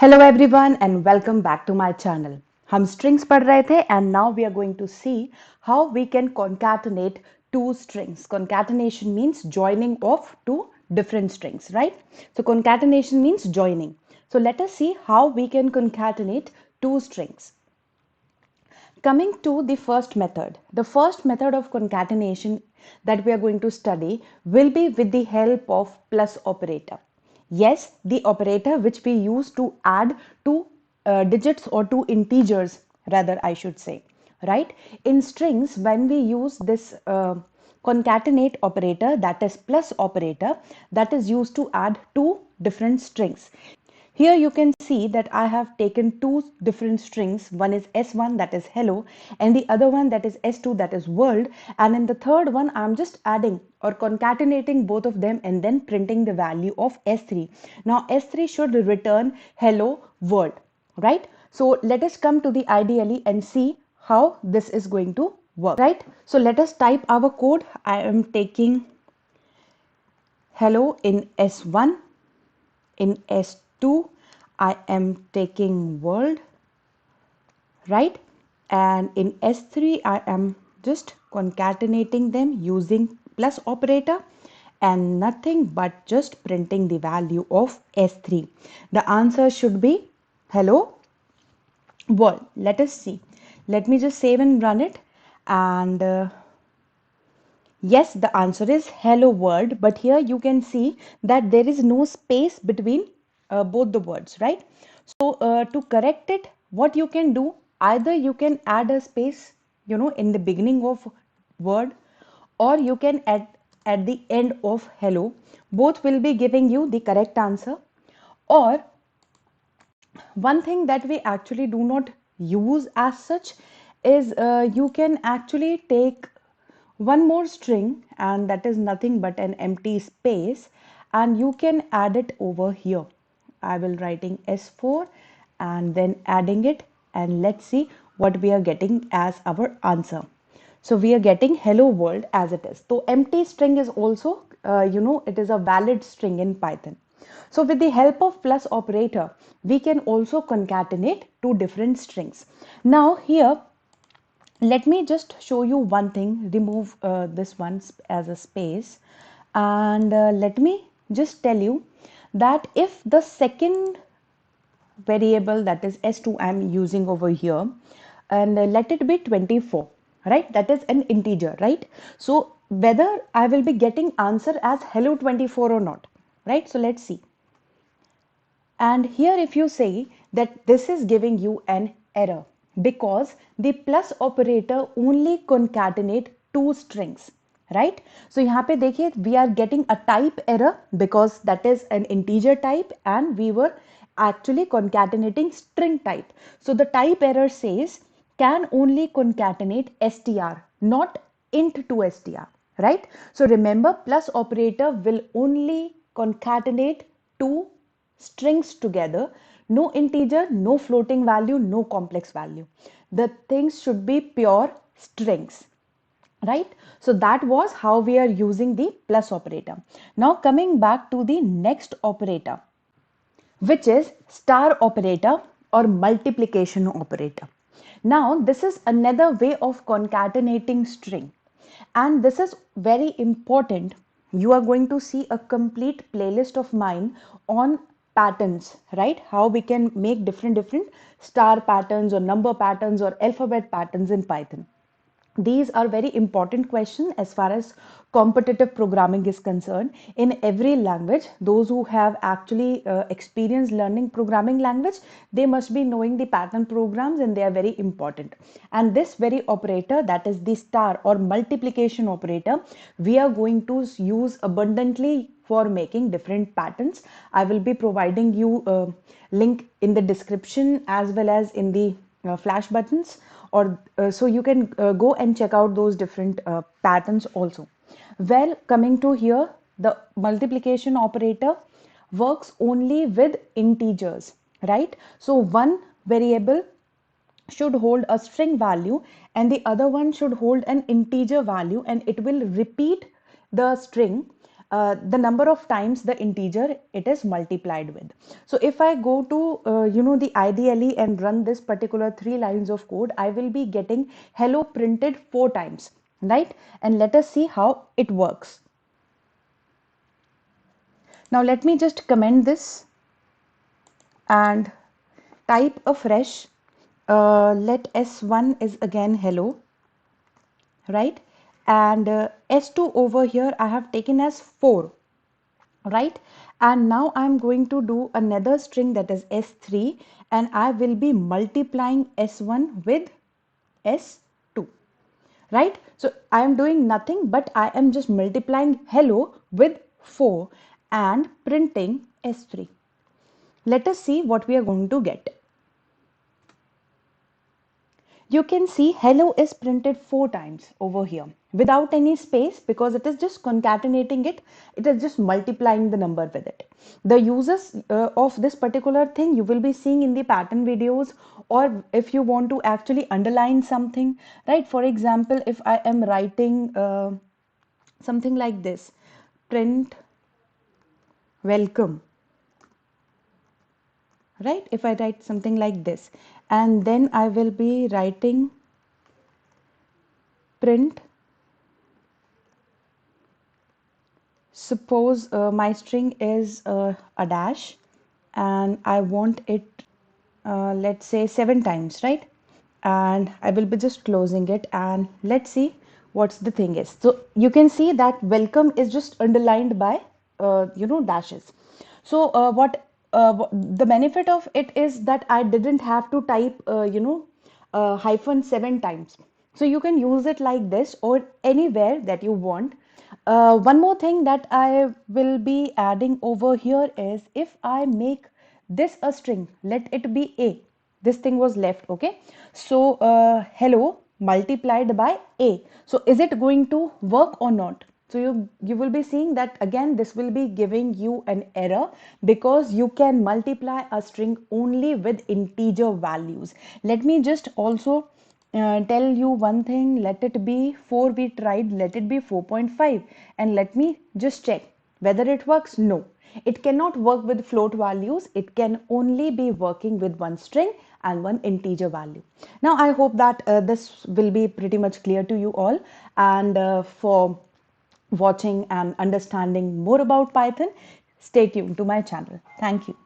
Hello everyone and welcome back to my channel. हम strings पढ़ रहे थे and now we are going to see how we can concatenate two strings. Concatenation means joining of two different strings, right? So concatenation means joining. So let us see how we can concatenate two strings. Coming to the first method of concatenation that we are going to study will be with the help of plus operator. Yes, the operator which we use to add two digits or two integers, rather, I should say, right? In strings, when we use this concatenate operator, that is plus operator, that is used to add two different strings. Here you can see that I have taken two different strings. One is S1, that is hello, and the other one that is S2, that is world. And in the third one, I'm just adding or concatenating both of them and then printing the value of S3. Now S3 should return hello world, right? So let us come to the ideally and see how this is going to work, right? So let us type our code. I am taking hello in S1. In S2, I am taking world, right? And in S3, I am just concatenating them using plus operator and nothing but just printing the value of S3. The answer should be hello world. Let us see. Let me just save and run it. And yes, the answer is hello world, but here you can see that there is no space between both the words, right? So to correct it, what you can do, either you can add a space, in the beginning of word, or you can add at the end of hello. Both will be giving you the correct answer. Or one thing that we actually do not use as such is you can actually take one more string, and that is nothing but an empty space, and you can add it over here. I will writing S4 and then adding it, and let's see what we are getting as our answer. So we are getting hello world as it is. So empty string is also, it is a valid string in Python. So with the help of plus operator, we can also concatenate two different strings. Now here, let me just show you one thing. Remove this one as a space, and let me just tell you that if the second variable, that is S2, I'm using over here, and let it be 24, right? That is an integer, right? So whether I will be getting answer as hello 24 or not, right? So let's see. And here if you say that this is giving you an error because the plus operator only concatenate two strings, right? So यहाँ पे देखिए, we are getting a type error because that is an integer type and we were actually concatenating string type. So the type error says can only concatenate str, not int to str, right? So remember, plus operator will only concatenate two strings together. No integer, no floating value, no complex value. The things should be pure strings, right? So that was how we are using the plus operator. Now coming back to the next operator, which is star operator or multiplication operator. Now this is another way of concatenating string, and this is very important. You are going to see a complete playlist of mine on patterns, right? How we can make different star patterns or number patterns or alphabet patterns in Python. These are very important questions as far as competitive programming is concerned. In every language, those who have actually experienced learning programming language, they must be knowing the pattern programs, and they are very important. And this very operator, that is the star or multiplication operator, we are going to use abundantly for making different patterns. I will be providing you a link in the description as well as in the flash buttons, or so you can go and check out those different patterns also. Well, coming to here, the multiplication operator works only with integers, right? So one variable should hold a string value and the other one should hold an integer value, and it will repeat the string the number of times the integer it is multiplied with. So if I go to the IDLE and run this particular 3 lines of code, I will be getting hello printed 4 times, right? And let us see how it works. Now let me just comment this and type afresh. Let S1 is again hello, right? And S2 over here I have taken as 4, right? And now I'm going to do another string, that is S3, and I will be multiplying S1 with S2, right? So I am doing nothing, but I am just multiplying hello with 4 and printing S3. Let us see what we are going to get. You can see hello is printed 4 times over here without any space, because it is just concatenating it. It is just multiplying the number with it. The uses of this particular thing you will be seeing in the pattern videos, or if you want to actually underline something, right? For example, if I am writing something like this, print welcome, right? If I write something like this, and then I will be writing print, suppose my string is a dash and I want it, let's say 7 times, right? And I will be just closing it, and let's see what's the thing is. So you can see that welcome is just underlined by dashes. So the benefit of it is that I didn't have to type hyphen 7 times. So you can use it like this or anywhere that you want. One more thing that I will be adding over here is, if I make this a string, let it be a, this thing was left, okay? So hello multiplied by a, so is it going to work or not? So you will be seeing that again this will be giving you an error, because you can multiply a string only with integer values. Let me just also tell you one thing. Let it be 4, we tried, let it be 4.5, and let me just check whether it works. No, it cannot work with float values. It can only be working with one string and one integer value. Now I hope that this will be pretty much clear to you all, and for watching and understanding more about Python, stay tuned to my channel. Thank you.